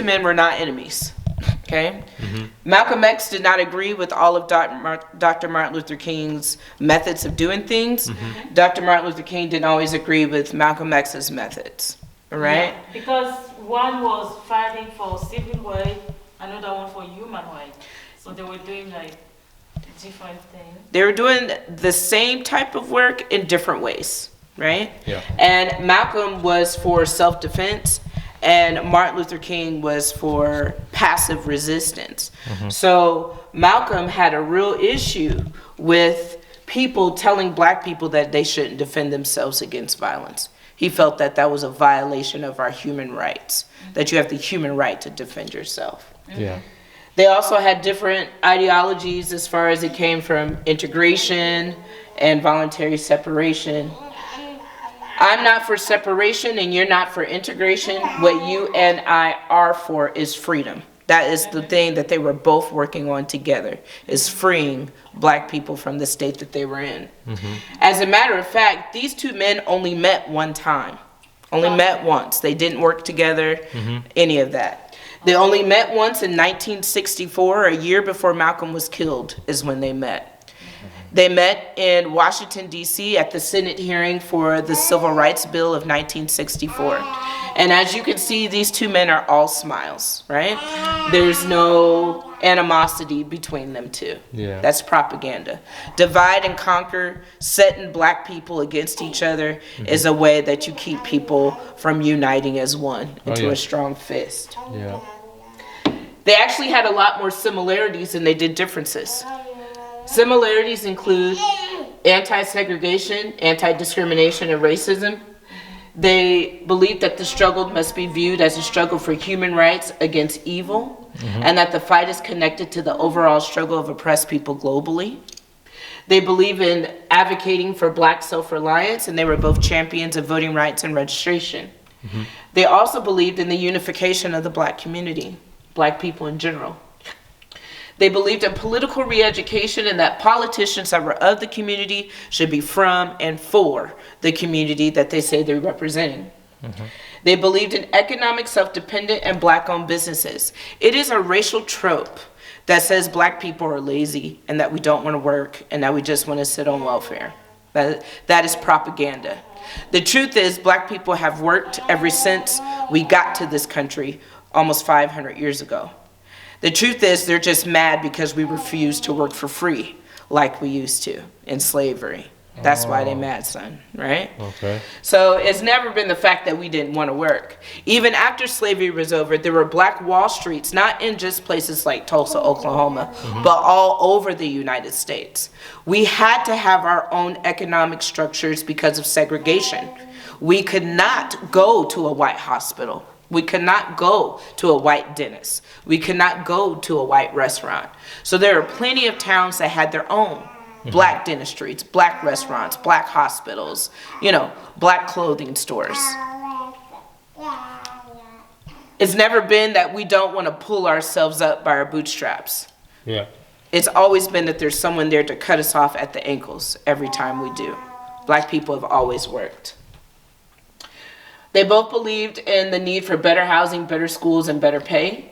men were not enemies. Okay? Malcolm X did not agree with all of Dr. Martin Luther King's methods of doing things. Dr. Martin Luther King didn't always agree with Malcolm X's methods. All right? Yeah, because one was fighting for civil rights, another one for human rights. So they were doing like different things. They were doing the same type of work in different ways, right? Yeah. And Malcolm was for self-defense, and Martin Luther King was for passive resistance. So Malcolm had a real issue with people telling black people that they shouldn't defend themselves against violence. He felt that that was a violation of our human rights, that you have the human right to defend yourself. Yeah. They also had different ideologies as far as it came from integration and voluntary separation. I'm not for separation and you're not for integration. What you and I are for is freedom. That is the thing that they were both working on together, is freeing black people from the state that they were in. As a matter of fact, these two men only met one time. Only met once. They didn't work together, any of that. They only met once in 1964, a year before Malcolm was killed, is when they met. They met in Washington, D.C. at the Senate hearing for the Civil Rights Bill of 1964. And as you can see, these two men are all smiles, right? There's no animosity between them two. Yeah. That's propaganda. Divide and conquer, setting black people against each other is a way that you keep people from uniting as one into a strong fist. Yeah. They actually had a lot more similarities than they did differences. Similarities include anti-segregation, anti-discrimination, and racism. They believed that the struggle must be viewed as a struggle for human rights against evil, and that the fight is connected to the overall struggle of oppressed people globally. They believe in advocating for black self-reliance, and they were both champions of voting rights and registration. They also believed in the unification of the black community, black people in general. They believed in political re-education and that politicians that were of the community should be from and for the community that they say they're representing. They believed in economic self-dependent and black-owned businesses. It is a racial trope that says black people are lazy and that we don't want to work and that we just want to sit on welfare. That is propaganda. The truth is black people have worked ever since we got to this country almost 500 years ago. The truth is they're just mad because we refuse to work for free like we used to in slavery. That's why they're mad, son, right? Okay. So it's never been the fact that we didn't want to work. Even after slavery was over, there were black Wall Streets, not in just places like Tulsa, Oklahoma, but all over the United States. We had to have our own economic structures because of segregation. We could not go to a white hospital. We could not go to a white dentist. We could not go to a white restaurant. So there are plenty of towns that had their own black dentistries, black restaurants, black hospitals, you know, black clothing stores. It's never been that we don't want to pull ourselves up by our bootstraps. Yeah. It's always been that there's someone there to cut us off at the ankles every time we do. Black people have always worked. They both believed in the need for better housing, better schools, and better pay.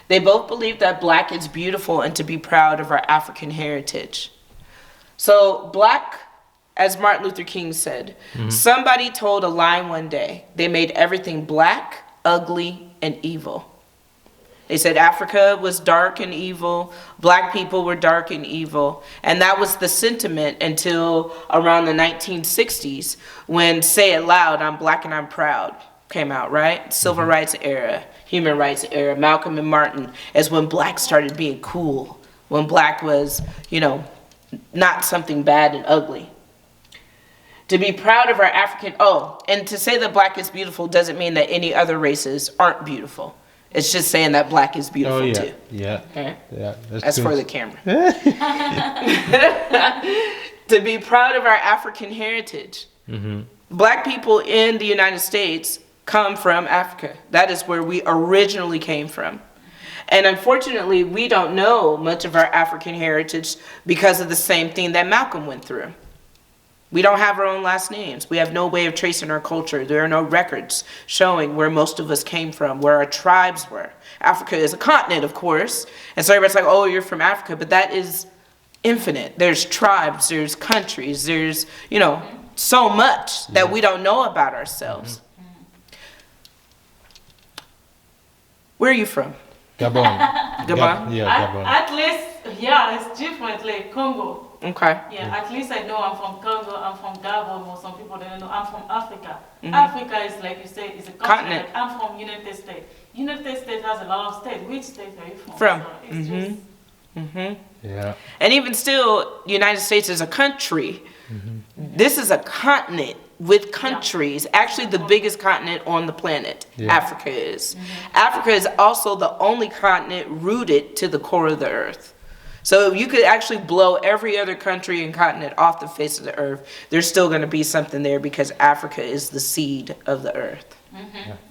They both believed that black is beautiful and to be proud of our African heritage. So black, as Martin Luther King said, somebody told a lie one day. They made everything black, ugly, and evil. They said Africa was dark and evil, black people were dark and evil, and that was the sentiment until around the 1960s when Say It Loud, I'm Black and I'm Proud came out, right? Civil rights era, human rights era, Malcolm and Martin is when black started being cool, when black was, you know, not something bad and ugly. To be proud of our African, and to say that black is beautiful doesn't mean that any other races aren't beautiful. It's just saying that black is beautiful too. Yeah. Okay? Yeah. That's for the camera. To be proud of our African heritage. Black people in the United States come from Africa. That is where we originally came from. And unfortunately, we don't know much of our African heritage because of the same thing that Malcolm went through. We don't have our own last names. We have no way of tracing our culture. There are no records showing where most of us came from, where our tribes were. Africa is a continent, of course. And so everybody's like, oh, you're from Africa. But that is infinite. There's tribes, there's countries, there's, you know, so much that we don't know about ourselves. Where are you from? Gabon. Gabon? Gabon. At least, yeah, it's different, like Congo. Okay. Yeah, at least I know I'm from Congo, I'm from Gabon, or some people don't know I'm from Africa. Africa is, like you say, is a continent. Like, I'm from United States. United States has a lot of states. Which state are you from? So it's just... Yeah. And even still, United States is a country. This is a continent with countries. Actually, the biggest continent on the planet, Africa is. Africa is also the only continent rooted to the core of the earth. So you could actually blow every other country and continent off the face of the earth. There's still going to be something there because Africa is the seed of the earth.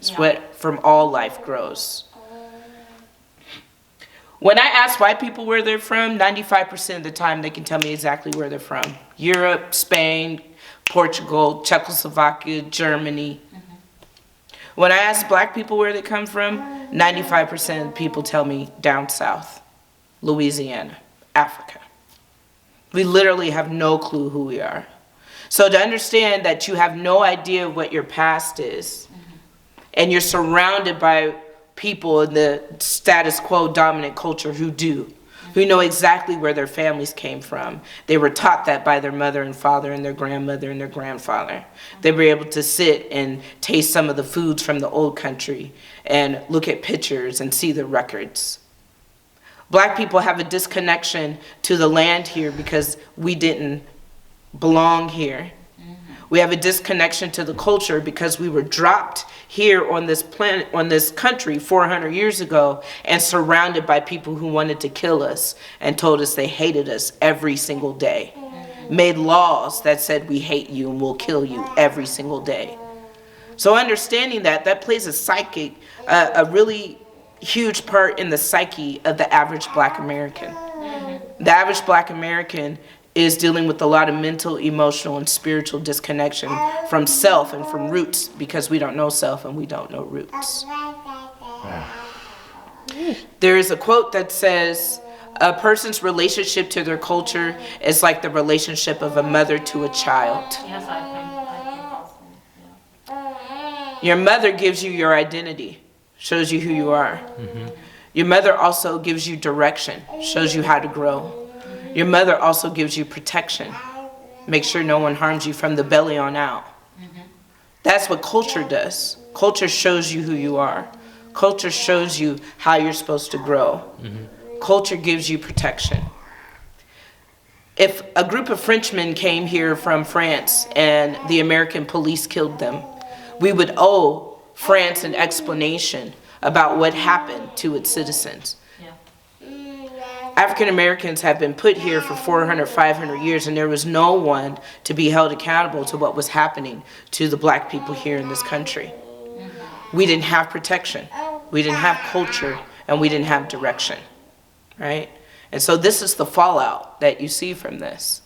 It's what from all life grows. When I ask white people where they're from, 95% of the time they can tell me exactly where they're from. Europe, Spain, Portugal, Czechoslovakia, Germany. When I ask black people where they come from, 95% of people tell me down south, Louisiana, Africa. We literally have no clue who we are. So to understand that you have no idea what your past is, and you're surrounded by people in the status quo dominant culture who do, who know exactly where their families came from. They were taught that by their mother and father and their grandmother and their grandfather. They were able to sit and taste some of the foods from the old country and look at pictures and see the records. Black people have a disconnection to the land here because we didn't belong here. We have a disconnection to the culture because we were dropped here on this planet, on this country 400 years ago and surrounded by people who wanted to kill us and told us they hated us every single day. Made laws that said we hate you and we'll kill you every single day. So understanding that plays a really huge part in the psyche of the average black American. The average black American is dealing with a lot of mental, emotional, and spiritual disconnection from self and from roots because we don't know self and we don't know roots. There is a quote that says, a person's relationship to their culture is like the relationship of a mother to a child. Yes, I think Your mother gives you your identity, shows you who you are. Your mother also gives you direction, shows you how to grow. Your mother also gives you protection. Make sure no one harms you from the belly on out. That's what culture does. Culture shows you who you are. Culture shows you how you're supposed to grow. Culture gives you protection. If a group of Frenchmen came here from France and the American police killed them, we would owe France an explanation about what happened to its citizens. African Americans have been put here for 400, 500 years, and there was no one to be held accountable to what was happening to the black people here in this country. We didn't have protection. We didn't have culture, and we didn't have direction, right? And so this is the fallout that you see from this.